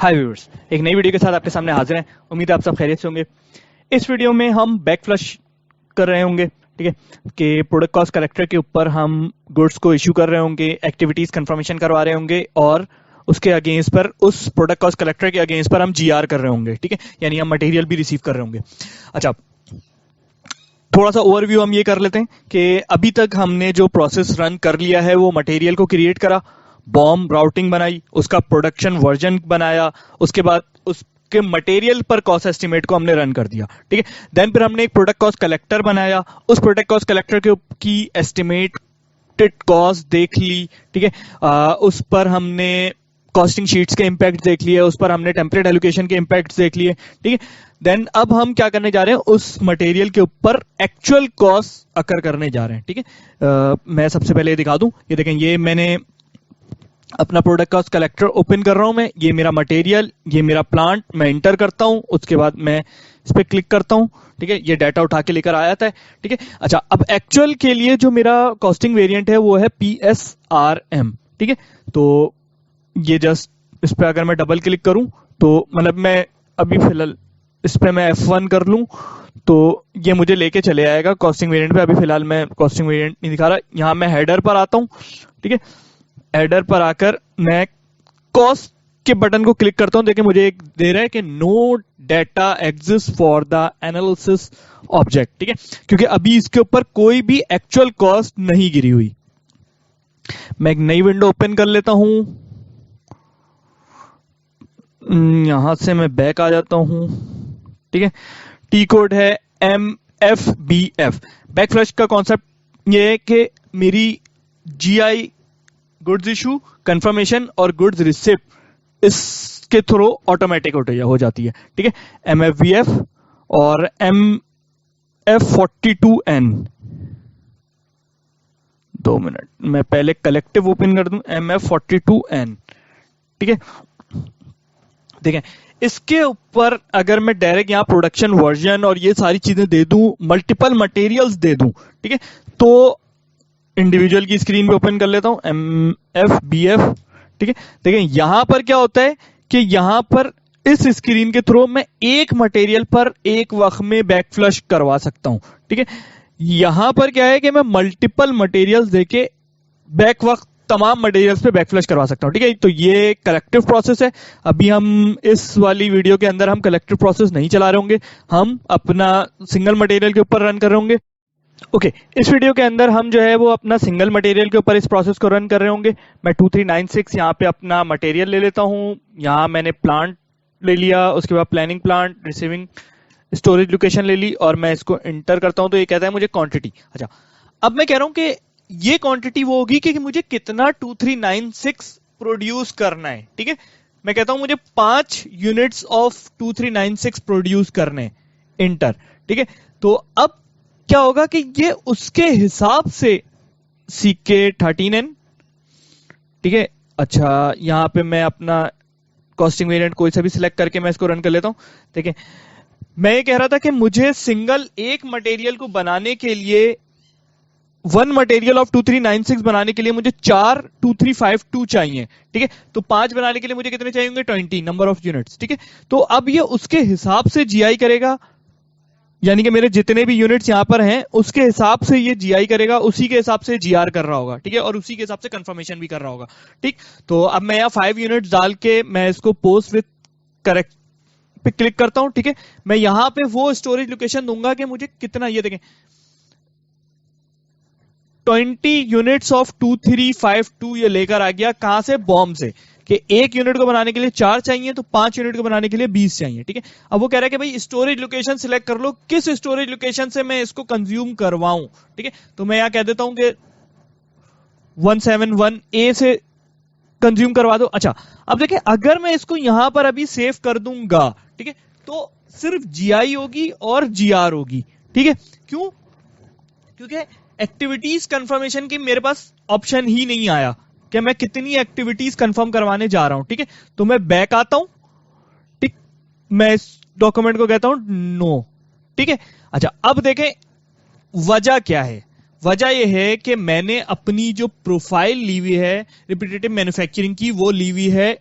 हाय viewers, एक नई video के साथ आपके सामने हाजिर हैं। उम्मीद है आप सब खैरियत से होंगे। इस वीडियो में हम बैक फ्लश कर रहे होंगे, ठीक है, कि प्रोडक्ट कॉस्ट कलेक्टर के ऊपर हम गुड्स को इश्यू कर रहे होंगे, एक्टिविटीज कंफर्मेशन करवा रहे होंगे और उसके अगेंस्ट पर, उस प्रोडक्ट कॉस्ट कलेक्टर के अगेंस्ट पर हम जीआर कर रहे होंगे, ठीक है, यानी हम मटेरियल भी रिसीव कर रहे होंगे। अच्छा, थोड़ा सा ओवरव्यू हम ये कर लेते हैं कि अभी तक हमने जो प्रोसेस रन कर लिया है वो मटेरियल को क्रिएट करा, बॉम राउटिंग बनाई, उसका प्रोडक्शन वर्जन बनाया, उसके बाद उसके मटेरियल पर कॉस्ट एस्टिमेट को हमने रन कर दिया, ठीक है। देन फिर हमने एक प्रोडक्ट कॉस्ट कलेक्टर बनाया, उस प्रोडक्ट कॉस्ट कलेक्टर की एस्टिमेटेड कॉस्ट देख ली, ठीक है। उस पर हमने कॉस्टिंग शीट्स के इम्पैक्ट देख लिए, उस पर हमने टेम्पलेट एलोकेशन के इम्पैक्ट देख लिए, ठीक है। देन अब हम क्या करने जा रहे हैं, उस मटेरियल के ऊपर एक्चुअल कॉस्ट अकर करने जा रहे हैं, ठीक है। मैं सबसे पहले दिखा दूं, ये देखें, ये मैंने अपना प्रोडक्ट कॉस्ट कलेक्टर ओपन कर रहा हूं मैं, ये मेरा मटेरियल, ये मेरा प्लांट, मैं इंटर करता हूं, उसके बाद मैं इस पर क्लिक करता हूं, ठीक है। ये डाटा उठा के लेकर आया था, ठीक है। अच्छा, अब एक्चुअल के लिए जो मेरा कॉस्टिंग वेरिएंट है वो है PSRM, ठीक है। तो ये जस्ट इस पर अगर मैं डबल क्लिक करूं तो मतलब मैं अभी फिलहाल इस पर मैं F1 कर लूं तो ये मुझे लेके चले आएगा कॉस्टिंग वेरिएंट पे। अभी फिलहाल मैं कॉस्टिंग वेरिएंट नहीं दिखा रहा। यहां मैं हेडर पर आता हूं, ठीक है। हेडर पर आकर मैं कॉस्ट के बटन को क्लिक करता हूं। देखिए मुझे एक दे रहा है कि no data exist for the analysis object, ठीक है, क्योंकि अभी इसके ऊपर कोई भी एक्चुअल कॉस्ट नहीं गिरी हुई। मैं एक नई विंडो ओपन कर लेता हूं, यहां से मैं बैक आ जाता हूं, ठीक है। टी कोड है MFBF। बैक फ्लश का कॉन्सेप्ट ये है कि मेरी GI गुड्स इशू, कंफर्मेशन और गुड्स रिसिप्ट इसके थ्रू ऑटोमेटिक हो जाती है, ठीक है। MFBF और MF42N। 2 मिनट, मैं पहले कलेक्टिव ओपन कर दूं, MF42N, ठीक है। देखें, इसके ऊपर अगर मैं डायरेक्ट यहां प्रोडक्शन वर्जन और ये सारी चीजें दे दूं, मल्टीपल मटेरियल्स दे दूं, ठीक है, तो इंडिविजुअल की स्क्रीन पे ओपन कर लेता हूं, MFBF, ठीक है। देखें यहां पर क्या होता है कि यहां पर इस स्क्रीन के थ्रू मैं एक मटेरियल पर एक वक्त में बैक फ्लश करवा सकता हूं, ठीक है। यहां पर क्या है कि मैं मल्टीपल मटेरियल्स देके बैक वक्त तमाम मटेरियल्स पे बैक फ्लश करवा सकता हूं, ठीक है। तो ये कलेक्टिव प्रोसेस है। अभी हम इस वाली वीडियो के अंदर हम कलेक्टिव प्रोसेस नहीं चला रहे होंगे, हम अपना सिंगल मटेरियल के ऊपर रन कर रहे होंगे। ओके, इस वीडियो के अंदर हम जो है वो अपना सिंगल मटेरियल के ऊपर इस प्रोसेस को रन कर रहे होंगे। मैं 2396 यहाँ पे अपना मटेरियल ले लेता हूँ। यहाँ मैंने प्लांट ले लिया, उसके बाद planning plant, receiving storage location ले ली और मैं इसको इंटर करता हूँ तो ये कहता है मुझे क्वांटिटी। अच्छा, अब मैं कह रहा हूँ कि ये क्वांटिटी वो होगी कि मुझे कितना 2396 प्रोड्यूस करना है, ठीक है। मैं कहता हूं मुझे 5 यूनिट्स ऑफ 2396 प्रोड्यूस करने, इंटर, ठीक है। तो अब क्या होगा कि ये उसके हिसाब से CK13N, ठीक है। अच्छा, यहां पे मैं अपना कॉस्टिंग वेरिएंट कोई सा भी सिलेक्ट करके मैं इसको रन कर लेता हूं। देखिए, मैं ये कह रहा था कि मुझे सिंगल एक मटेरियल को बनाने के लिए, 1 मटेरियल ऑफ 2396 बनाने के लिए मुझे 4 2352 चाहिए, ठीक है। तो 5 बनाने के लिए मुझे कितने चाहिए होंगे, 20 नंबर ऑफ यूनिट्स, ठीक है। तो अब ये उसके हिसाब से GI करेगा, यानी कि मेरे जितने भी यूनिट्स यहां पर हैं उसके हिसाब से ये GI करेगा, उसी के हिसाब से GR कर रहा होगा, ठीक है, और उसी के हिसाब से कंफर्मेशन भी कर रहा होगा, ठीक। तो अब मैं यहाँ 5 यूनिट्स डाल के मैं इसको पोस्ट विथ करेक्ट पे क्लिक करता हूं, ठीक है। मैं यहां पे वो स्टोरेज लोकेशन दूंगा कि मुझे कितना, ये देखें 20 यूनिट्स ऑफ 2352 ये लेकर आ गया, कहां से, बॉम्ब से, कि एक यूनिट को बनाने के लिए 4 चाहिए तो 5 यूनिट को बनाने के लिए 20 चाहिए, ठीक है। अब वो कह रहा है कि भाई स्टोरेज लोकेशन सिलेक्ट कर लो, किस स्टोरेज लोकेशन से मैं इसको कंज्यूम करवाऊं, ठीक है। तो मैं यहां कह देता हूं कि 171A से कंज्यूम करवा दो। अच्छा, अब देखिए अगर मैं इसको यहां पर अभी सेव कर दूंगा, ठीक है, तो सिर्फ GI होगी और GR होगी, ठीक है। क्यों? क्योंकि एक्टिविटीज कंफर्मेशन की मेरे पास ऑप्शन ही नहीं आया कि मैं कितनी एक्टिविटीज कंफर्म करवाने जा रहा हूं, ठीक है। तो मैं बैक आता हूं, ठीक, मैं इस डॉक्यूमेंट को कहता हूं नो, ठीक है। अच्छा, अब देखें वजह क्या है। वजह यह है कि मैंने अपनी जो प्रोफाइल ली हुई है रिपीटेटिव मैन्युफैक्चरिंग की, वो ली हुई है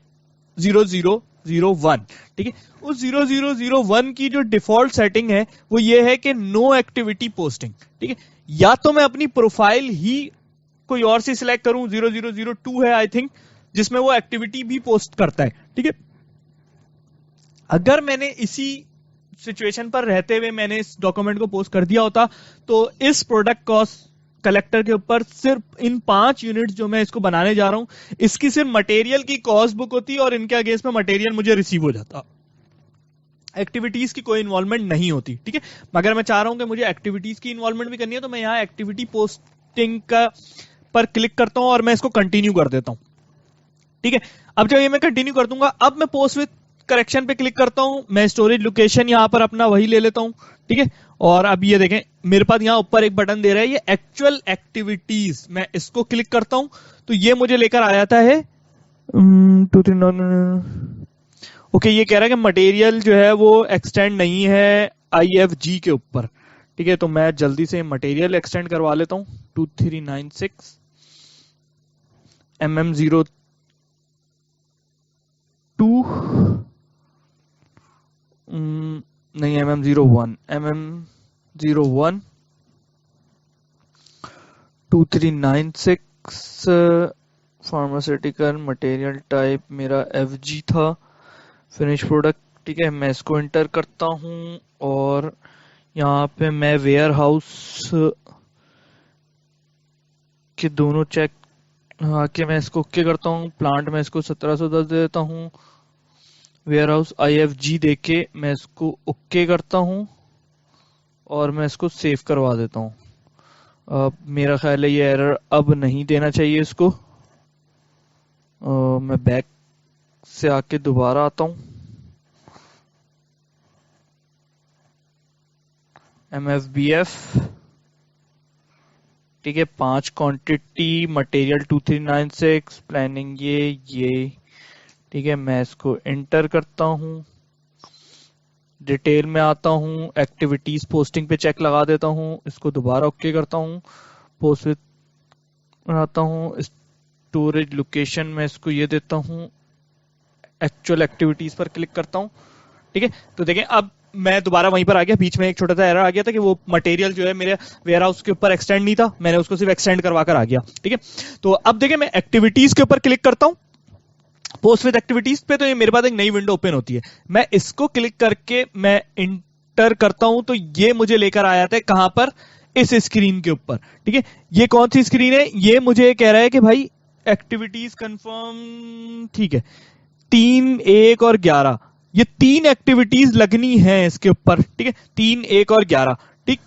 00 0001, ठीक है। उस 0001 की जो डिफॉल्ट सेटिंग है वो ये है कि नो एक्टिविटी पोस्टिंग, ठीक है। या तो मैं अपनी प्रोफाइल ही कोई और सी सिलेक्ट करूं, 0002 है आई थिंक, जिसमें वो एक्टिविटी भी पोस्ट करता है, ठीक है। अगर मैंने इसी सिचुएशन पर रहते हुए मैंने इस डॉक्यूमेंट को पोस्ट कर दिया होता तो इस प्रोडक्ट कॉस्ट कलेक्टर के ऊपर सिर्फ इन 5 यूनिट्स जो मैं इसको बनाने जा रहा हूं इसकी सिर्फ मटेरियल की कॉस्ट बुक होती और इनके अगेंस्ट में मटेरियल मुझे रिसीव हो जाता, एक्टिविटीज की कोई इन्वॉल्वमेंट नहीं होती, ठीक है। मगर मैं चाह रहा हूं कि मुझे एक्टिविटीज की इन्वॉल्वमेंट भी करनी है तो मैं यहाँ एक्टिविटी पोस्टिंग का पर क्लिक करता हूं और मैं इसको कंटिन्यू कर देता हूं, ठीक है। अब जब ये मैं कंटिन्यू कर दूंगा, अब मैं पोस्ट विद करेक्शन पे क्लिक करता हूं, मैं स्टोरेज लोकेशन यहां पर अपना वही ले लेता हूं, ठीक है। और अब ये देखें मेरे पास यहां ऊपर एक बटन दे रहा है ये एक्चुअल एक्टिविटीज, मैं इसको क्लिक करता हूं तो ये मुझे लेकर आ जाता है 2 3 ओके। ये कह रहा है कि मटेरियल जो है वो एक्सटेंड नहीं है IFG के ऊपर, ठीक है। तो मैं जल्दी से मटेरियल एक्सटेंड करवा लेता हूं 2396 mm02 नहीं mm01 2396 फार्मास्यूटिकल मटेरियल टाइप मेरा FG था, फिनिश प्रोडक्ट, ठीक है। मैं इसको एंटर करता हूं और यहाँ पे मैं वेयर हाउस के दोनों चेक के मैं इसको ओके करता हूँ, प्लांट में इसको 1710 दे देता हूँ, वेयर हाउस IFG देके मैं इसको ओके करता हूँ और मैं इसको सेव करवा देता हूँ। अब मेरा ख्याल है ये एरर अब नहीं देना चाहिए इसको। मैं बैक से आके दोबारा आता हूँ, MFBF, ठीक है। 5 क्वांटिटी मटेरियल 2396 प्लानिंग ये ठीक है। मैं इसको एंटर करता हूँ, डिटेल में आता हूँ, एक्टिविटीज पोस्टिंग पे चेक लगा देता हूँ, इसको दोबारा ओके करता हूँ, पोस्ट विद बनाता हूँ, स्टोरेज लोकेशन में इसको ये देता हूँ, एक्चुअल एक्टिविटीज पर क्लिक करता हूँ, ठीक है। तो देखें अब मैं दोबारा वहीं पर आ गया, बीच में एक छोटा सा एरर आ गया था कि वो मटेरियल जो है मेरे वेयर हाउस के ऊपर एक्सटेंड नहीं था, मैंने उसको सिर्फ एक्सटेंड करवा कर आ गया, ठीक है। तो अब देखें मैं एक्टिविटीज के ऊपर क्लिक करता हूं पोस्ट विद एक्टिविटीज पे, तो ये मेरे पास एक नई विंडो ओपन होती है। मैं इसको क्लिक करके मैं इंटर करता हूं तो ये मुझे लेकर आ जाता है कहां पर, इस स्क्रीन के ऊपर, ठीक है। ये कौन सी स्क्रीन है, ये मुझे कह रहा है कि भाई एक्टिविटीज कंफर्म, ठीक है। 3 1 और 11 ये 3 एक्टिविटीज लगनी है इसके ऊपर, ठीक है। 3 1 और 11, ठीक।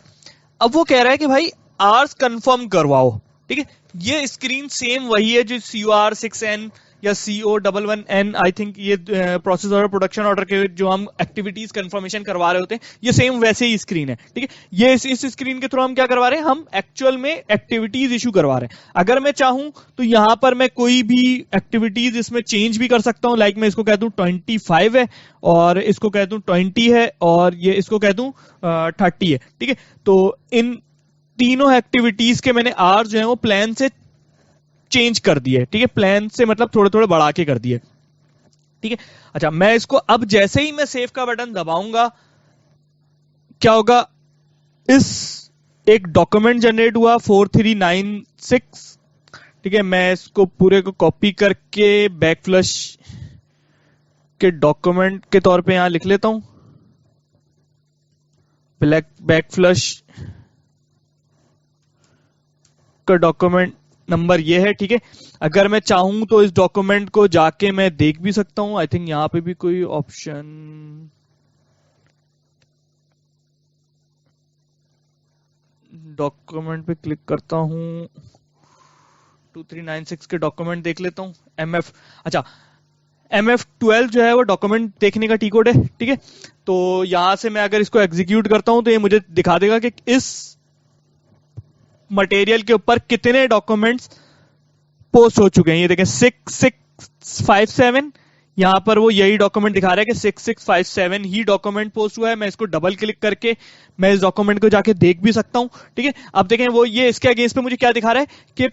अब वो कह रहा है कि भाई आर्स कंफर्म करवाओ, ठीक है। ये स्क्रीन सेम वही है जो COR6N या CO11N आई थिंक ये प्रोसेस ऑर्डर प्रोडक्शन ऑर्डर के जो हम एक्टिविटीज कंफर्मेशन करवा रहे होते हैं, ये सेम वैसे ही स्क्रीन है, ठीक है। ये इस स्क्रीन के थ्रू हम क्या करवा रहे हैं, हम एक्चुअल में एक्टिविटीज इशू करवा रहे हैं। अगर मैं चाहूं तो यहां पर मैं कोई भी एक्टिविटीज इसमें चेंज भी कर सकता हूं, लाइक मैं इसको कह दूं 25 है और इसको कह दूं 20 है और ये इसको कह दूं 30 है, ठीक है। तो इन तीनों एक्टिविटीज के मैंने आर जो है वो प्लान से चेंज कर दिए, ठीक है। प्लान से मतलब थोड़े थोड़े बढ़ा के कर दिए, ठीक है। अच्छा मैं इसको अब जैसे ही मैं सेव का बटन दबाऊंगा क्या होगा, इस एक डॉक्यूमेंट जनरेट हुआ 4396, ठीक है। मैं इसको पूरे को कॉपी करके बैकफ्लश के डॉक्यूमेंट के तौर पे यहां लिख लेता हूं, बैकफ्लश का डॉक्यूमेंट नंबर ये है, ठीक है। अगर मैं चाहूं तो इस डॉक्यूमेंट को जाके मैं देख भी सकता हूं, आई थिंक यहां पे भी कोई ऑप्शन, डॉक्यूमेंट पे क्लिक करता हूं, 2396 के डॉक्यूमेंट देख लेता हूं, अच्छा MF12 जो है वो डॉक्यूमेंट देखने का टी कोड है, ठीक है। तो यहां से मैं अगर इसको एग्जीक्यूट करता हूं तो ये मुझे दिखा देगा कि इस मटेरियल के ऊपर कितने डॉक्यूमेंट्स पोस्ट हो चुके हैं। ये देखें 6657, यहां पर वो यही डॉक्यूमेंट दिखा रहा है कि 6657 ही डॉक्यूमेंट पोस्ट हुआ है। मैं इसको डबल क्लिक करके मैं इस डॉक्यूमेंट को जाके देख भी सकता हूं, ठीक है। अब देखें वो ये इसके अगेंस्ट पे मुझे क्या दिखा रहा है कि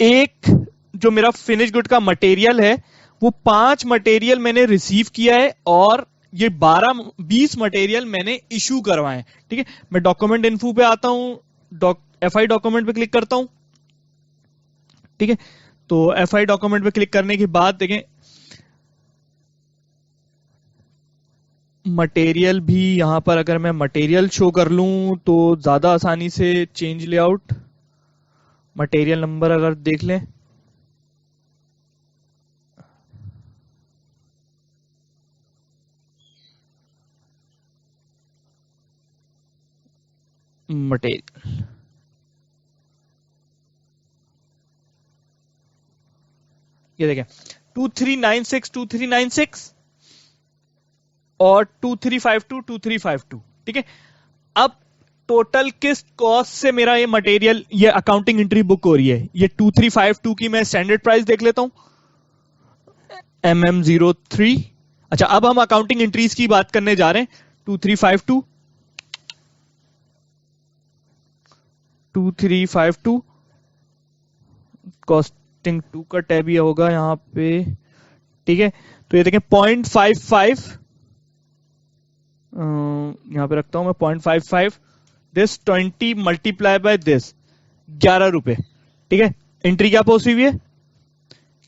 एक जो मेरा फिनिश गुड का मटेरियल है वो 5 मटेरियल मैंने रिसीव किया है और ये 20 मटेरियल मैंने इशू करवाए। ठीक है, मैं डॉक्यूमेंट इन्फो पे आता हूं, एफआई डॉक्यूमेंट पे क्लिक करता हूं। ठीक है, तो एफआई डॉक्यूमेंट पे क्लिक करने के बाद देखें मटेरियल भी यहां पर अगर मैं मटेरियल शो कर लूं तो ज्यादा आसानी से चेंज लेआउट मटेरियल नंबर अगर देख लें, मटेरियल ये देखें 2396 और 2352 ठीक है। अब टोटल किस कॉस्ट से मेरा ये मटेरियल ये अकाउंटिंग एंट्री बुक हो रही है, ये 2352 की मैं स्टैंडर्ड प्राइस देख लेता हूं MM03। अच्छा, अब हम अकाउंटिंग एंट्रीज की बात करने जा रहे हैं। 2352 कॉस्टिंग 2 का टैब ये होगा यहां पे। ठीक है, तो ये देखें 0.55 यहां पे रखता हूं मैं 0.55 दिस 20 मल्टीप्लाई बाय दिस 11 रुपए। ठीक है, एंट्री क्या पहुंची हुई है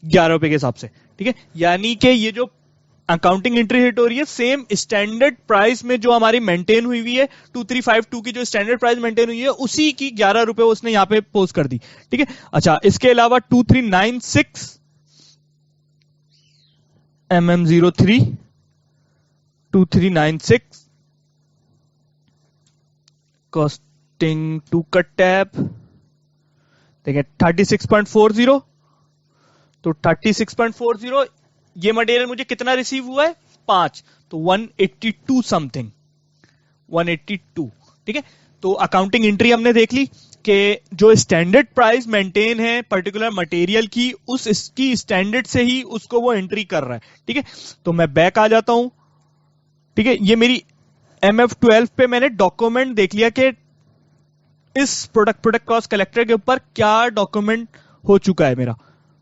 11 रुपए के हिसाब से। ठीक है, यानी कि ये जो अकाउंटिंग एंट्री हिट हो रही है सेम स्टैंडर्ड प्राइस में जो हमारी मेंटेन हुई हुई है 2352 की जो स्टैंडर्ड प्राइस मेंटेन हुई है उसी की 11 रुपए उसने यहां पे पोस्ट कर दी। ठीक है, अच्छा इसके अलावा 2396 MM03 2396 कॉस्टिंग 2 का टैब देखिए 36.40। तो 36.40 ये मटेरियल मुझे कितना रिसीव हुआ है 5, तो 182 समथिंग 182। ठीक है, तो अकाउंटिंग एंट्री हमने देख ली कि जो स्टैंडर्ड प्राइस मेंटेन है पर्टिकुलर मटेरियल की उस इसकी स्टैंडर्ड से ही उसको वो एंट्री कर रहा है। ठीक है, तो मैं बैक आ जाता हूं। ठीक है, ये मेरी MF12 पे मैंने डॉक्यूमेंट देख लिया कि इस प्रोडक्ट कॉस्ट कलेक्टर के ऊपर क्या डॉक्यूमेंट हो चुका है, मेरा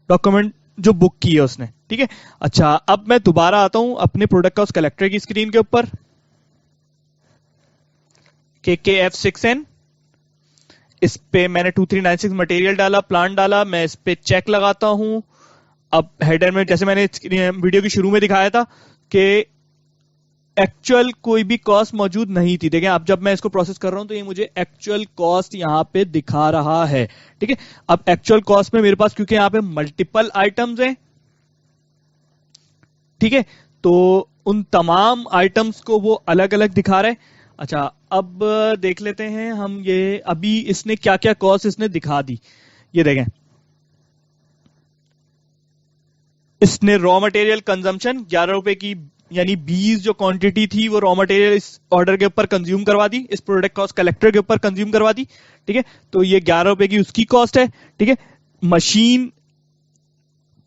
डॉक्यूमेंट जो बुक की है उसने। ठीक है, अच्छा अब मैं दोबारा आता हूं अपने प्रोडक्ट कॉस्ट कलेक्टर की स्क्रीन के ऊपर KKF6N। इस पे मैंने 2396 मटेरियल डाला, प्लान डाला, मैं इस पे चेक लगाता हूं। अब हेडर में जैसे मैंने वीडियो की शुरू में दिखाया था कि एक्चुअल कोई भी कॉस्ट मौजूद नहीं थी। देखें अब जब मैं इसको प्रोसेस कर रहा हूं तो ये मुझे एक्चुअल कॉस्ट यहां पे दिखा रहा है। ठीक है, अब एक्चुअल कॉस्ट में मेरे पास क्योंकि यहां पे मल्टीपल आइटम्स हैं, ठीक है, तो उन तमाम आइटम्स को वो अलग अलग दिखा रहे हैं। अच्छा अब देख लेते हैं हम ये अभी इसने क्या क्या कॉस्ट इसने दिखा दी। ये देखें इसने रॉ मटेरियल कंजम्पशन 11 रुपए की यानी 20 जो क्वांटिटी थी वो रॉ मटेरियल इस ऑर्डर के ऊपर कंज्यूम करवा दी, इस प्रोडक्ट कॉस्ट कलेक्टर के ऊपर कंज्यूम करवा दी। ठीक है, तो ये 11 रुपए की उसकी कॉस्ट है। ठीक है, मशीन,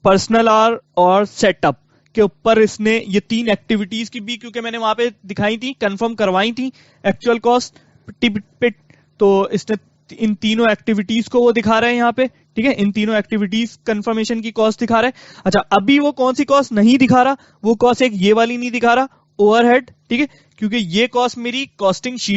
पर्सनल आवर और सेटअप के ऊपर इसने ये 3 एक्टिविटीज की भी क्योंकि मैंने वहां पे दिखाई थी कंफर्म करवाई थी एक्चुअल कॉस्ट पे, तो इसने इन तीनों एक्टिविटीज को वो दिखा रहे हैं यहाँ पे। ठीक है, इन तीनों एक्टिविटीज कंफर्मेशन की कॉस्ट दिखा रहा है। अच्छा अभी वो कौन सी कॉस्ट नहीं दिखा रहा, वो कॉस्ट एक ये वाली नहीं दिखा रहा ओवरहेड। ठीक है, क्योंकि ये कॉस्ट मेरी कॉस्टिंग शीट